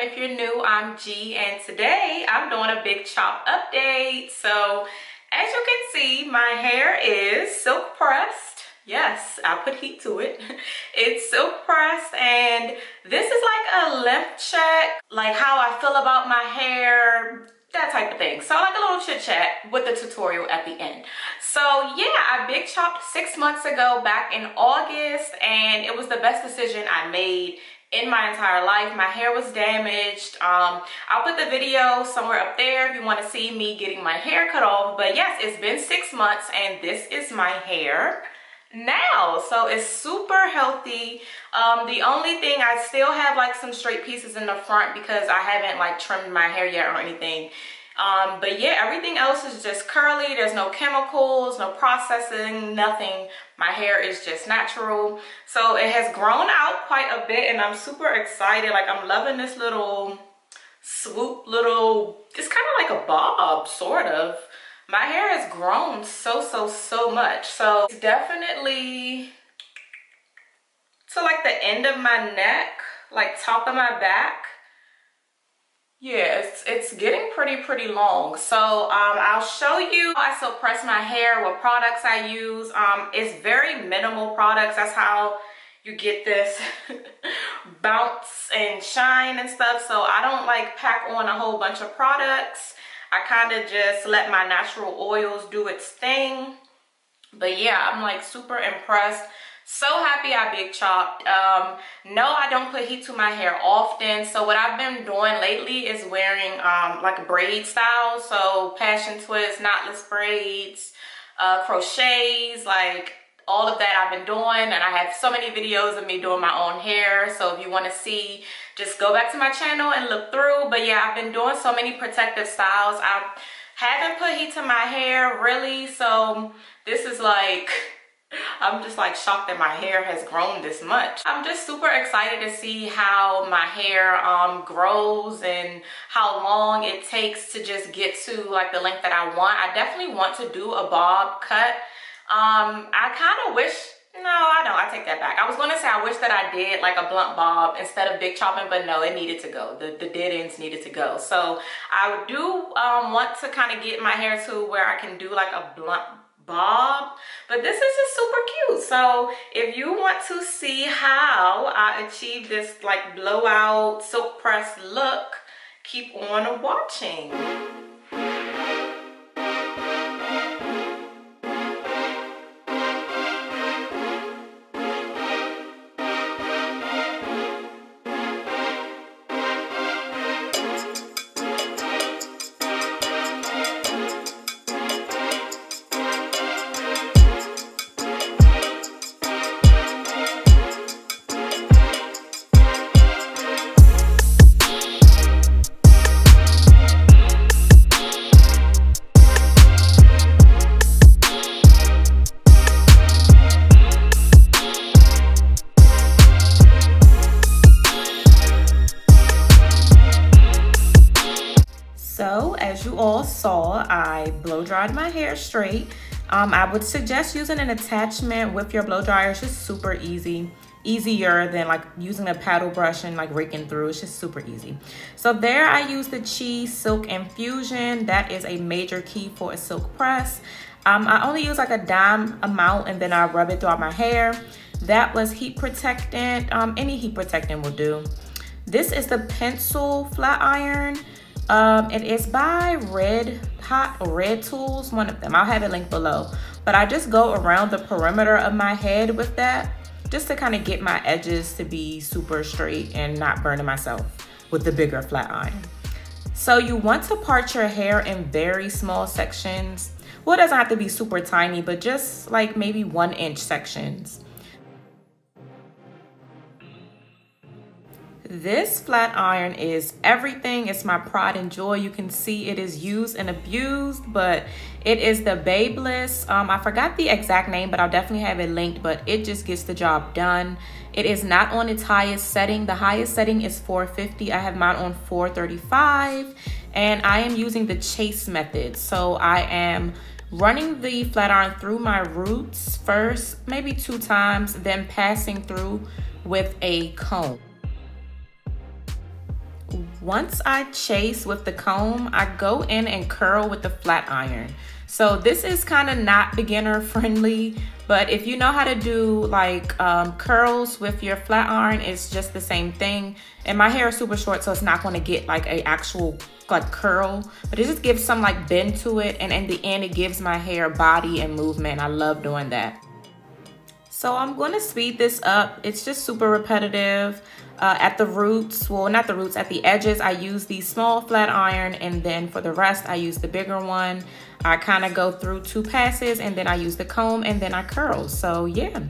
welcome. If you're new, I'm G, and today I'm doing a big chop update. So as you can see, my hair is silk pressed. Yes, I put heat to it. It's silk pressed, and this is like a length check, like how I feel about my hair, that type of thing. So like a little chit chat with the tutorial at the end. So yeah, I big chopped 6 months ago back in August, and it was the best decision I made in my entire life. My hair was damaged. I'll put the video somewhere up there if you want to see me getting my hair cut off. But yes, it's been 6 months, and this is my hair now. So it's super healthy. The only thing, I still have like some straight pieces in the front because I haven't like trimmed my hair yet or anything. But yeah, everything else is just curly. There's no chemicals, no processing, nothing. My hair is just natural. So it has grown out quite a bit, and I'm super excited. Like, I'm loving this little swoop, it's kind of like a bob, sort of. My hair has grown so much. So it's definitely to like the end of my neck, like top of my back. Yeah, it's getting pretty long. So I'll show you how I silk press my hair, what products I use. It's very minimal products. That's how you get this bounce and shine and stuff. So I don't like pack on a whole bunch of products. I kind of just let my natural oils do its thing. But yeah, I'm like super impressed. So happy I big chopped. No, I don't put heat to my hair often. So what I've been doing lately is wearing like a braid style. So passion twists, knotless braids, crochets, like all of that I've been doing. And I have so many videos of me doing my own hair. So if you want to see, just go back to my channel and look through. But yeah, I've been doing so many protective styles. I haven't put heat to my hair really. So this is like, I'm just like shocked that my hair has grown this much. I'm just super excited to see how my hair grows and how long it takes to just get to like the length that I want. I definitely want to do a bob cut. I kind of wish, no, I don't, I take that back. I was going to say I wish that I did like a blunt bob instead of big chopping, but no, it needed to go. The dead ends needed to go. So I do want to kind of get my hair to where I can do like a blunt bob, but this is just super cute. So if you want to see how I achieve this like blowout silk press look, keep on watching. So as you all saw, I blow dried my hair straight. I would suggest using an attachment with your blow dryer. It's just super easy, easier than like using a paddle brush and like raking through. It's just super easy. So there I use the Chi Silk Infusion. That is a major key for a silk press. I only use like a dime amount, and then I rub it throughout my hair. That was heat protectant. Any heat protectant will do. This is the pencil flat iron. It is by Red Hot or Red Tools, one of them. I'll have it linked below. But I just go around the perimeter of my head with that, just to kind of get my edges to be super straight and not burning myself with the bigger flat iron. So you want to part your hair in very small sections. Well, it doesn't have to be super tiny, but just like maybe 1-inch sections. This flat iron is everything. It's my pride and joy. You can see it is used and abused, but it is the Babyliss. I forgot the exact name, but I'll definitely have it linked, but it just gets the job done. It is not on its highest setting. The highest setting is 450. I have mine on 435, and I am using the chase method. So I am running the flat iron through my roots first, maybe 2 times, then passing through with a comb. once I chase with the comb, I go in and curl with the flat iron. So this is kind of not beginner friendly, but if you know how to do like curls with your flat iron, it's just the same thing. And my hair is super short, so it's not going to get like a actual like curl, but it just gives some like bend to it, and in the end it gives my hair body and movement. I love doing that. So I'm going to speed this up. It's just super repetitive. At the roots, well, not the roots, at the edges, I use the small flat iron, and then for the rest, I use the bigger one. I kind of go through 2 passes, and then I use the comb, and then I curl. So yeah.